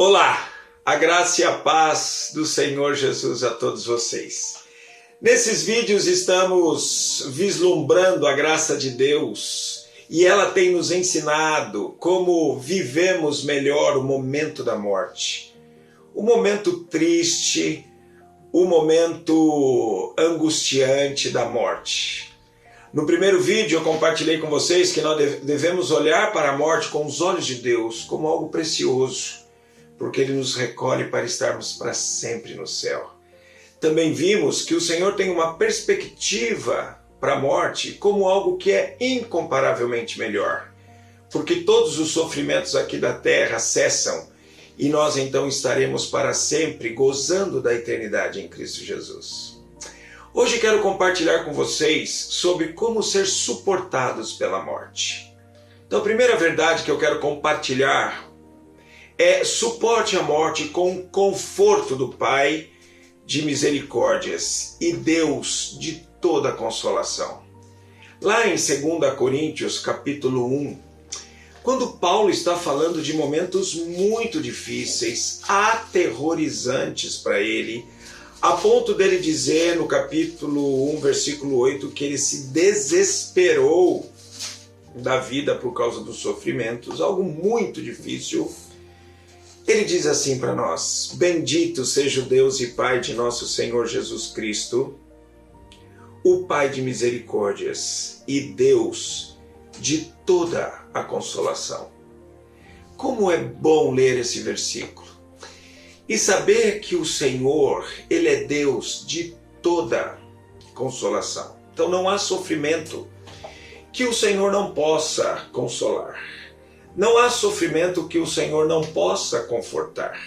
Olá, a graça e a paz do Senhor Jesus a todos vocês. Nesses vídeos estamos vislumbrando a graça de Deus e ela tem nos ensinado como vivemos melhor o momento da morte. O momento triste, o momento angustiante da morte. No primeiro vídeo eu compartilhei com vocês que nós devemos olhar para a morte com os olhos de Deus como algo precioso, porque Ele nos recolhe para estarmos para sempre no céu. Também vimos que o Senhor tem uma perspectiva para a morte como algo que é incomparavelmente melhor, porque todos os sofrimentos aqui da terra cessam e nós então estaremos para sempre gozando da eternidade em Cristo Jesus. Hoje quero compartilhar com vocês sobre como ser suportados pela morte. Então a primeira verdade que eu quero compartilhar é: suporte a morte com o conforto do Pai de misericórdias e Deus de toda consolação. Lá em 2 Coríntios capítulo 1, quando Paulo está falando de momentos muito difíceis, aterrorizantes para ele, a ponto dele dizer no capítulo 1, versículo 8, que ele se desesperou da vida por causa dos sofrimentos, algo muito difícil. Ele diz assim para nós: bendito seja o Deus e Pai de nosso Senhor Jesus Cristo, o Pai de misericórdias e Deus de toda a consolação. Como é bom ler esse versículo e saber que o Senhor, Ele é Deus de toda consolação. Então não há sofrimento que o Senhor não possa consolar. Não há sofrimento que o Senhor não possa confortar.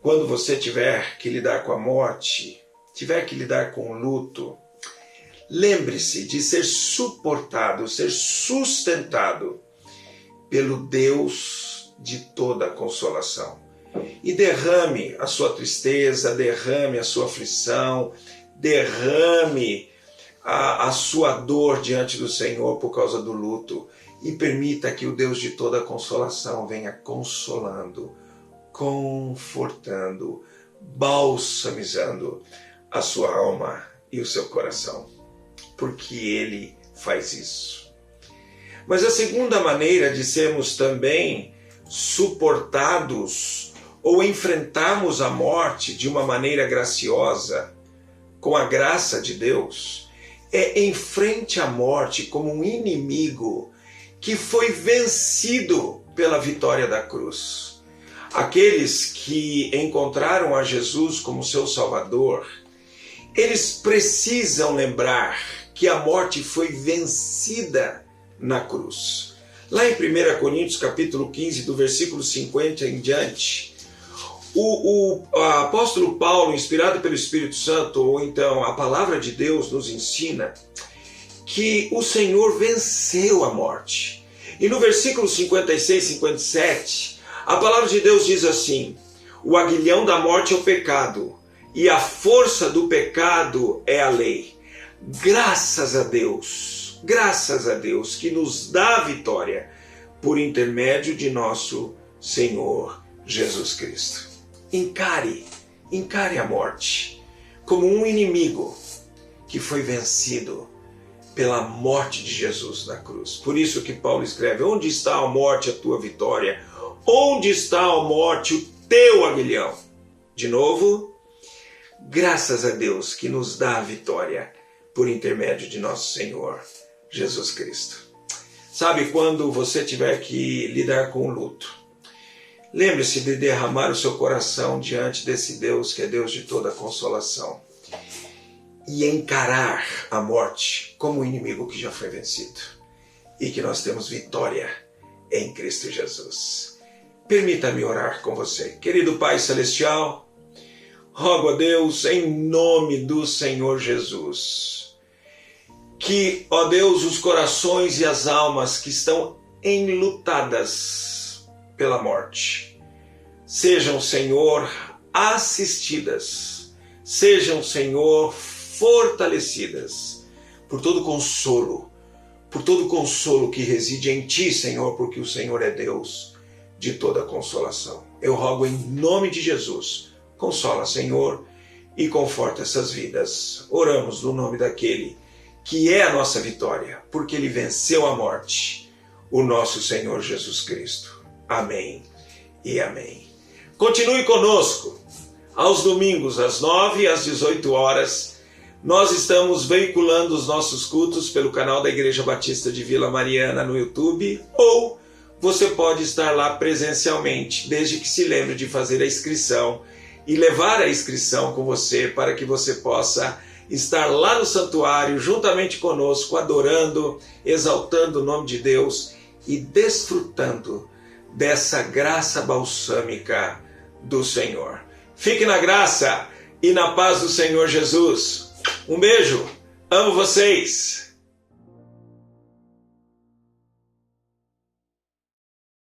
Quando você tiver que lidar com a morte, tiver que lidar com o luto, lembre-se de ser suportado, ser sustentado pelo Deus de toda a consolação. E derrame a sua tristeza, derrame a sua aflição, derrame a sua dor diante do Senhor por causa do luto. E permita que o Deus de toda a consolação venha consolando, confortando, balsamizando a sua alma e o seu coração, porque Ele faz isso. Mas a segunda maneira de sermos também suportados ou enfrentarmos a morte de uma maneira graciosa, com a graça de Deus, é enfrente a morte como um inimigo que foi vencido pela vitória da cruz. Aqueles que encontraram a Jesus como seu Salvador, eles precisam lembrar que a morte foi vencida na cruz. Lá em 1 Coríntios capítulo 15, do versículo 50 em diante, o apóstolo Paulo, inspirado pelo Espírito Santo, ou então a palavra de Deus, nos ensina que o Senhor venceu a morte. E no versículo 56 e 57, a palavra de Deus diz assim: o aguilhão da morte é o pecado, e a força do pecado é a lei. Graças a Deus que nos dá a vitória por intermédio de nosso Senhor Jesus Cristo. Encare a morte como um inimigo que foi vencido pela morte de Jesus na cruz. Por isso que Paulo escreve: onde está a morte, a tua vitória? Onde está a morte, o teu aguilhão? De novo, graças a Deus que nos dá a vitória por intermédio de nosso Senhor Jesus Cristo. Sabe, quando você tiver que lidar com o luto, lembre-se de derramar o seu coração diante desse Deus que é Deus de toda consolação e encarar a morte como um inimigo que já foi vencido e que nós temos vitória em Cristo Jesus. Permita-me orar com você. Querido Pai Celestial, rogo a Deus em nome do Senhor Jesus que, ó Deus, os corações e as almas que estão enlutadas pela morte sejam, Senhor, assistidas, sejam, Senhor, fortalecidas por todo consolo que reside em Ti, Senhor, porque o Senhor é Deus de toda consolação. Eu rogo em nome de Jesus. Consola, Senhor, e conforta essas vidas. Oramos no nome daquele que é a nossa vitória, porque ele venceu a morte, o nosso Senhor Jesus Cristo. Amém e amém. Continue conosco. Aos domingos, às 9 e às 18 horas, nós estamos veiculando os nossos cultos pelo canal da Igreja Batista de Vila Mariana no YouTube, ou você pode estar lá presencialmente, desde que se lembre de fazer a inscrição e levar a inscrição com você para que você possa estar lá no santuário juntamente conosco, adorando, exaltando o nome de Deus e desfrutando dessa graça balsâmica do Senhor. Fique na graça e na paz do Senhor Jesus. Um beijo, amo vocês!